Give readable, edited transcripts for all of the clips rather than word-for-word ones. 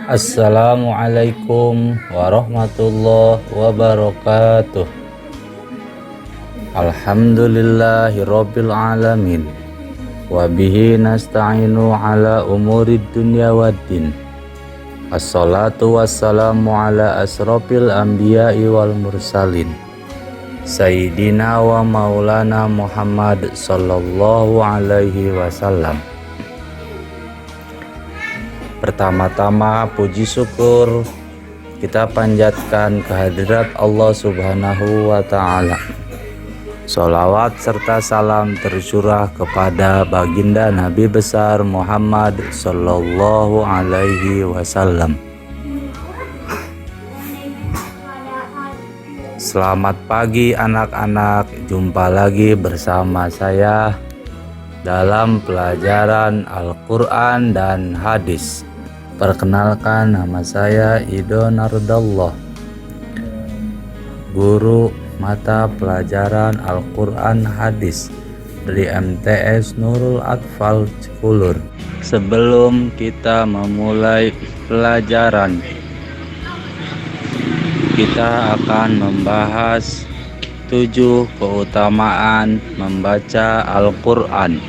Assalamualaikum warahmatullahi wabarakatuh. Alhamdulillahirabbil alamin. Wa bihi nasta'inu ala umurid dunya waddin. Assalatu wassalamu ala asrofil anbiya'i wal mursalin. Sayyidina wa maulana Muhammad sallallahu alaihi wasallam. Pertama-tama puji syukur kita panjatkan kehadirat Allah Subhanahu wa ta'ala. Sholawat serta salam tercurah kepada baginda Nabi besar Muhammad sallallahu alaihi wasallam. Selamat pagi anak-anak, jumpa lagi bersama saya dalam pelajaran Al-Quran dan Hadis. Perkenalkan, nama saya Ido Nardallah, guru mata pelajaran Al-Quran Hadis dari MTS Nurul Atfal Cikulur. Sebelum kita memulai pelajaran, kita akan membahas 7 keutamaan membaca Al-Quran.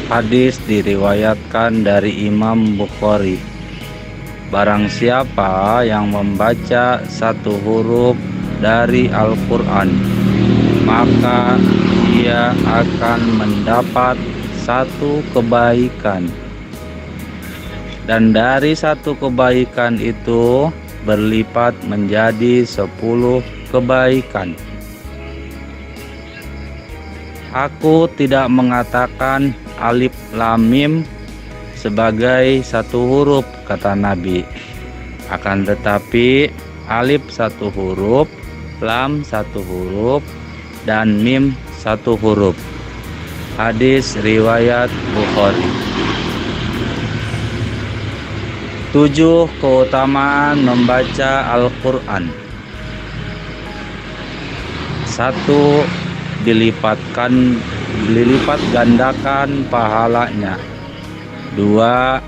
Hadis diriwayatkan dari Imam Bukhari. Barang siapa yang membaca satu huruf dari Al-Quran, maka dia akan mendapat satu kebaikan. Dan dari satu kebaikan itu berlipat menjadi 10 kebaikan. Aku tidak mengatakan alif lam mim sebagai satu huruf, kata Nabi. Akan tetapi alif satu huruf, lam satu huruf, dan mim satu huruf. Hadis riwayat Bukhari. 7 keutamaan membaca Al-Quran. 1. Dilipat gandakan pahalanya. 2.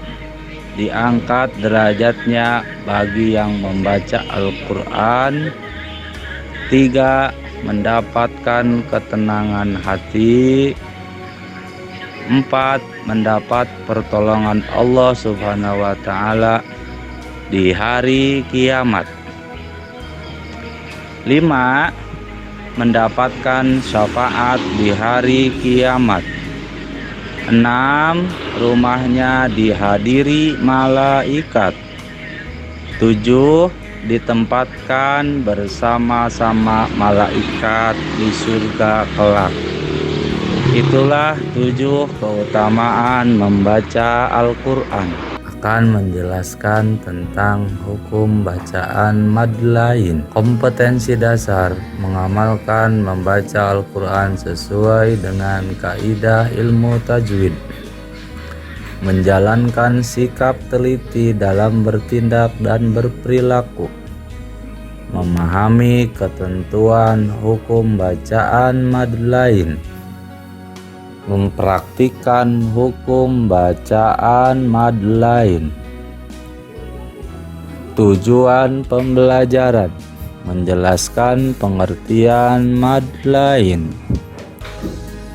Diangkat derajatnya bagi yang membaca Al-Quran. 3. Mendapatkan ketenangan hati. 4. Mendapat pertolongan Allah Subhanahu wa ta'ala di hari kiamat. 5. Mendapatkan syafaat di hari kiamat. 6. Rumahnya dihadiri malaikat. 7. Ditempatkan bersama-sama malaikat di surga kelak. Itulah 7 keutamaan membaca Al-Quran. Akan menjelaskan tentang hukum bacaan mad lain. Kompetensi dasar mengamalkan membaca Al-Quran sesuai dengan kaidah ilmu tajwid. Menjalankan sikap teliti dalam bertindak dan berperilaku. Memahami ketentuan hukum bacaan mad lain. Mempraktikkan hukum bacaan mad lain. Tujuan pembelajaran: menjelaskan pengertian mad lain,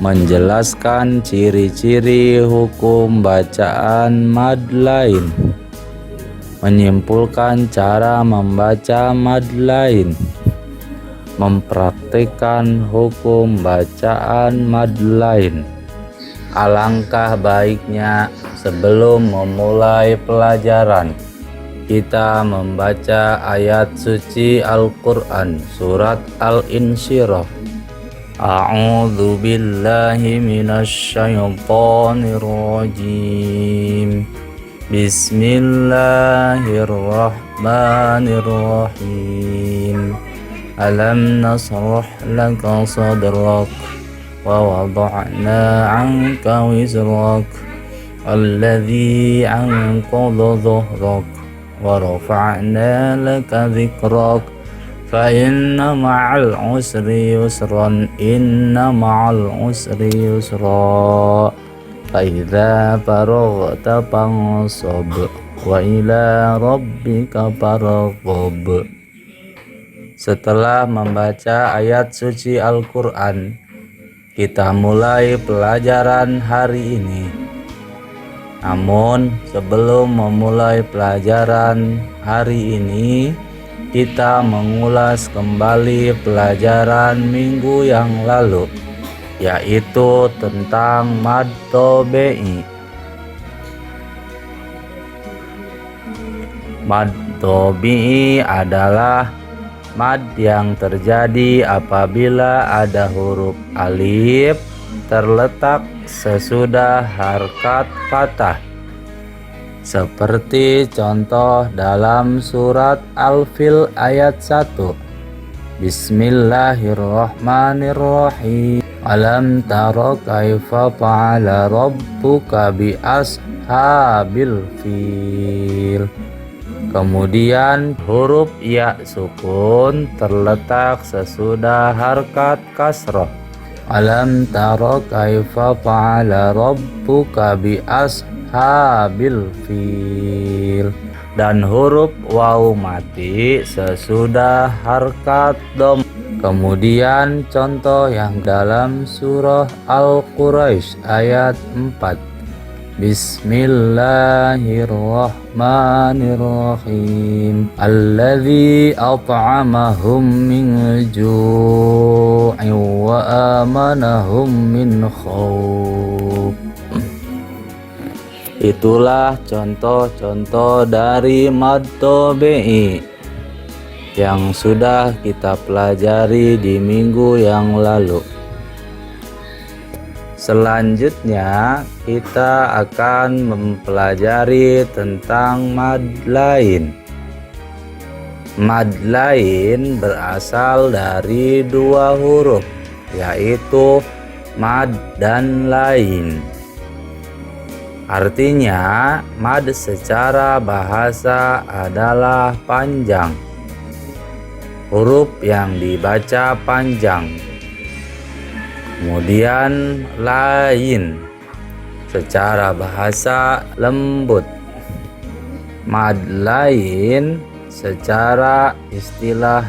menjelaskan ciri-ciri hukum bacaan mad lain, menyimpulkan cara membaca mad lain, mempraktikkan hukum bacaan mad lain. Alangkah baiknya sebelum memulai pelajaran, kita membaca ayat suci Al-Quran surat Al-Insyirah. A'udzu billahi minasy syaithanir rajim. Bismillahirrahmanirrahim. Alam nasrah laka sadrak ووضعنا عنك وزرك الذي أنقض ظهرك ورفعنا لك ذكرك فإن مع العسر يسرا إن مع العسر يسرا Faidza faraghta fansab wa ila rabbika farghab. Setelah membaca ayat suci Al-Quran, kita mulai pelajaran hari ini. Namun sebelum memulai pelajaran hari ini, kita mengulas kembali pelajaran minggu yang lalu, yaitu tentang mad tabi'i. Mad tabi'i adalah mad yang terjadi apabila ada huruf alif terletak sesudah harkat fathah, seperti contoh dalam surat Al-Fil ayat 1. Bismillahirrahmanirrahim. Alam tara kaifa fa'ala rabbuka bi ashabil fil. Kemudian huruf ya sukun terletak sesudah harkat kasrah. Alam tara kaifa fa'ala rabbuka bi ashabil fil. Dan huruf waw mati sesudah harkat dom. Kemudian contoh yang dalam surah Al-Quraisy ayat 4. Bismillahirrahmanirrahim. Alladzi at'amahum min ju'in wa amanahum min khauf. Itulah contoh-contoh dari mad tabi'i yang sudah kita pelajari di minggu yang lalu. Selanjutnya kita akan mempelajari tentang mad lain. Mad lain berasal dari dua huruf, yaitu mad dan lain. Artinya, mad secara bahasa adalah panjang. Huruf yang dibaca panjang. Kemudian lain secara bahasa lembut. Mad lain secara istilah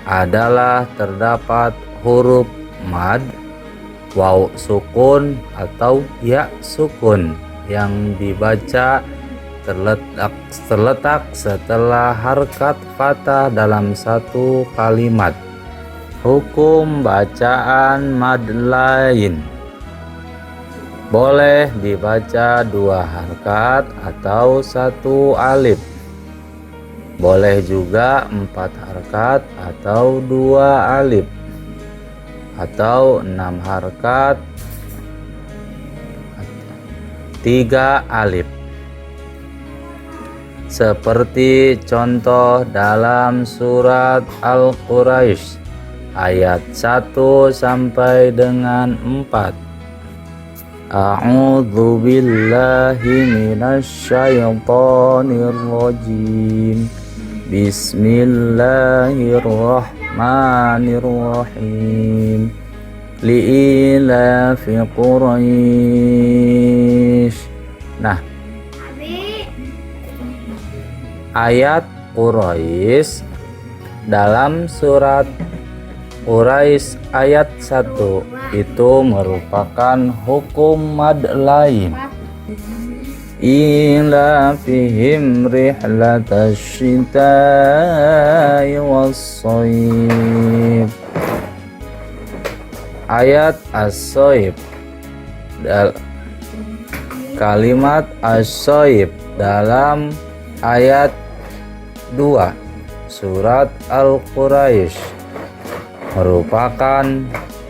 adalah terdapat huruf mad, waw sukun atau ya sukun yang dibaca terletak setelah harkat fathah dalam satu kalimat. Hukum bacaan mad lain: boleh dibaca dua harkat atau satu alif, boleh juga 4 harkat atau 2 alif, atau 6 harkat 3 alif, seperti contoh dalam surat Al-Quraisy ayat 1 sampai dengan 4. A'udzu billahi minasyaitonir rajim. Bismillahirrahmanirrahim. Li'ilafi Quraisy. Nah, ayat Quraisy dalam surat Quraisy ayat 1 itu merupakan hukum mad lain. Ila fihim rihlatash shita'i was-shayf. Ayat as-shayf, kalimat as-shayf dalam ayat 2 surat Al-Quraisy merupakan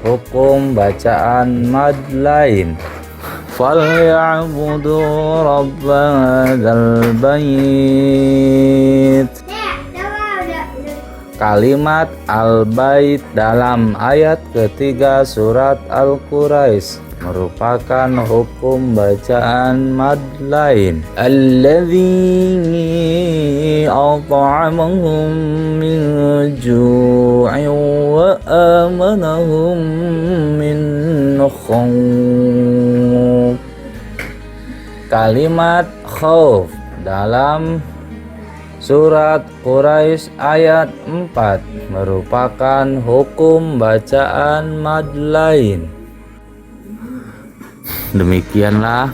hukum bacaan mad lain. Falyabudu rabba hadzal bait. Kalimat al-bait dalam ayat ketiga surat Al-Quraisy merupakan hukum bacaan mad lain. Alladzi at'amahum min ju'in wa amanahum min khauf. Kalimat khauf dalam surat Quraisy ayat 4 merupakan hukum bacaan mad lain. Demikianlah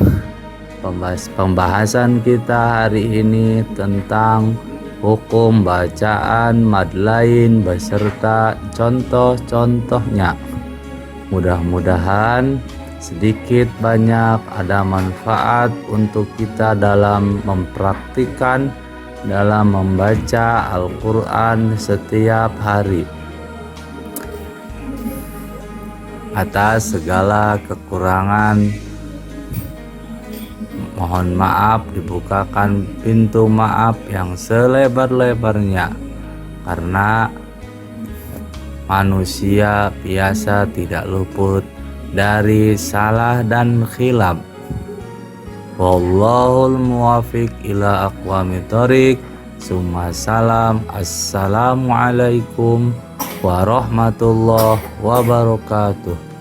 pembahasan kita hari ini tentang hukum bacaan mad lain beserta contoh-contohnya. Mudah-mudahan sedikit banyak ada manfaat untuk kita dalam mempraktikkan dalam membaca Al-Quran setiap hari. Atas segala kekurangan mohon maaf, dibukakan pintu maaf yang selebar-lebarnya, karena manusia biasa tidak luput dari salah dan khilaf. Wallahul muwafiq ila aqwamit thoriq. Summa salam. Assalamualaikum warahmatullahi wabarakatuh.